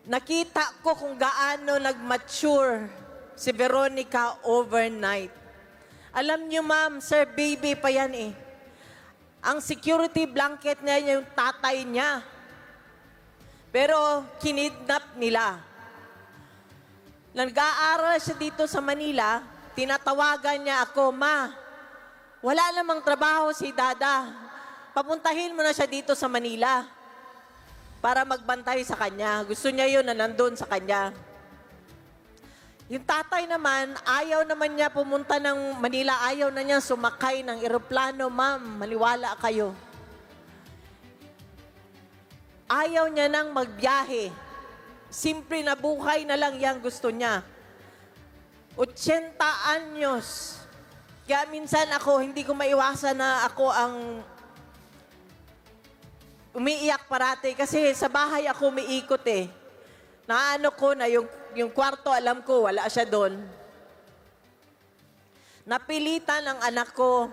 Nakita ko kung gaano nag-mature si Veronica overnight. Alam niyo, ma'am, sir, baby pa yan eh. Ang security blanket niya yung tatay niya. Pero kinidnap nila. Nag-aaral siya dito sa Manila, tinatawagan niya ako, "Ma, wala namang trabaho si Dada. Papuntahin mo na siya dito sa Manila para magbantay sa kanya." Gusto niya yun na nandun sa kanya. Yung tatay naman, ayaw naman niya pumunta ng Manila, ayaw na niya sumakay ng eroplano. "Ma'am, maniwala kayo. Ayaw niya nang magbiyahe. Simple na buhay na lang yan gusto niya. 80 anyos. Kaya minsan ako, hindi ko maiwasan na ako ang umiiyak parati kasi sa bahay ako umiikot eh. Naano ko na yung kwarto, alam ko, wala siya doon. Napilitan ang anak ko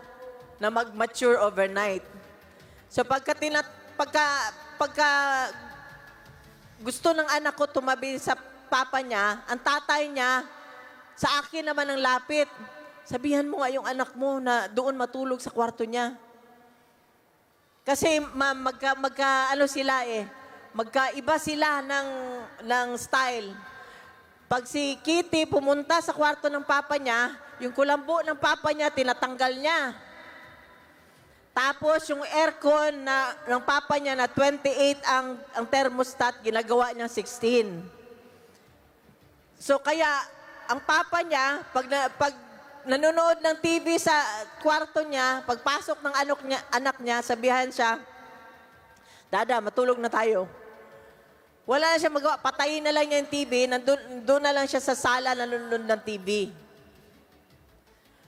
na mag-mature overnight. So pagka gusto ng anak ko tumabi sa papa niya, ang tatay niya, sa akin naman ang lapit. Sabihan mo nga yung anak mo na doon matulog sa kwarto niya. Kasi magkaiba sila ng style. Pag si Kitty pumunta sa kwarto ng papa niya, yung kulambo ng papa niya, tinatanggal niya. Tapos yung aircon ng papa niya na 28 ang thermostat, ginagawa niya 16. So kaya, ang papa niya, pag nanonood ng TV sa kwarto niya, pagpasok ng anak niya, sabihan siya, "Dada, matulog na tayo." Wala na siya magawa, patayin na lang niya yung TV, doon na lang siya sa sala nanonood ng TV.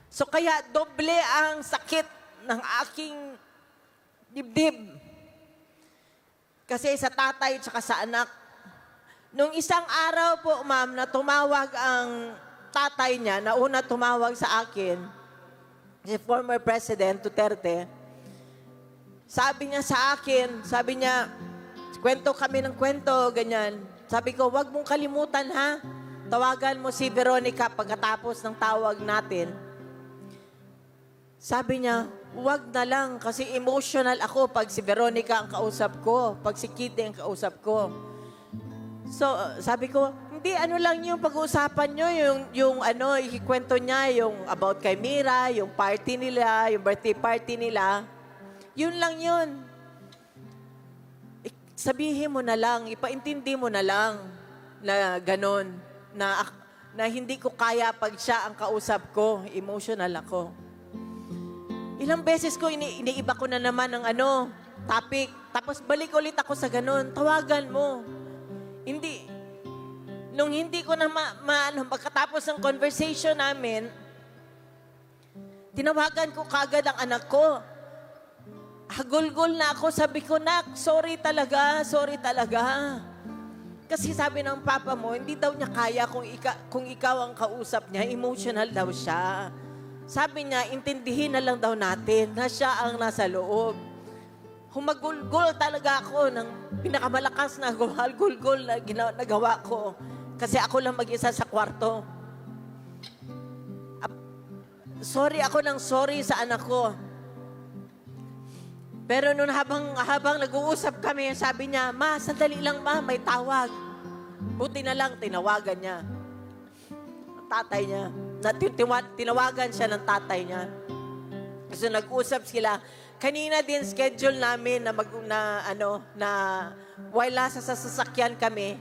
So kaya, doble ang sakit ng aking dibdib. Kasi sa tatay at sa anak. Nung isang araw po, ma'am, na tumawag ang tatay niya, na una tumawag sa akin, si former President Duterte, sabi niya sa akin, sabi niya, kwento kami ng kwento, ganyan. Sabi ko, "Wag mong kalimutan ha, tawagan mo si Veronica pagkatapos ng tawag natin." Sabi niya, "Wag na lang kasi emotional ako pag si Veronica ang kausap ko, pag si Kitty ang kausap ko." So, sabi ko, "Hindi, ano lang yung pag-uusapan nyo, yung ikikwento niya, yung about kay Mira, yung party nila, yung birthday party nila. Yun lang yun. Sabihin mo na lang, ipaintindi mo na lang na ganon, na hindi ko kaya pag siya ang kausap ko, emotional ako." Ilang beses ko, iniiba ko na naman ng topic. Tapos balik ulit ako sa ganon, tawagan mo. Nung hindi ko na pagkatapos ng conversation namin, tinawagan ko kagad ang anak ko. Hagulgol na ako, sabi ko, "Nak, sorry talaga. Kasi sabi ng papa mo, hindi daw niya kaya kung ikaw ang kausap niya, emotional daw siya. Sabi niya, intindihin na lang daw natin na siya ang nasa loob." Humagulgol talaga ako ng pinakamalakas na gulgol na nagawa ko. Kasi ako lang mag-isa sa kwarto. Sorry sa anak ko. Pero noon habang nag-uusap kami, sabi niya, "Ma, sandali lang ma, may tawag." Buti na lang, tinawagan niya. Ang tatay niya. Tinawagan siya ng tatay niya. So nag-usap sila. Kanina din schedule namin na while nasa sasakyan kami,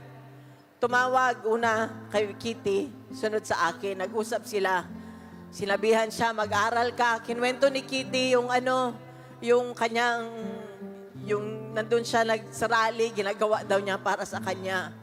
tumawag una kay Kitty, sunod sa akin. Nag-usap sila. Sinabihan siya, "Mag-aral ka." Kinuwento ni Kitty yung kanyang, yung nandun siya sa rally, ginagawa daw niya para sa kanya.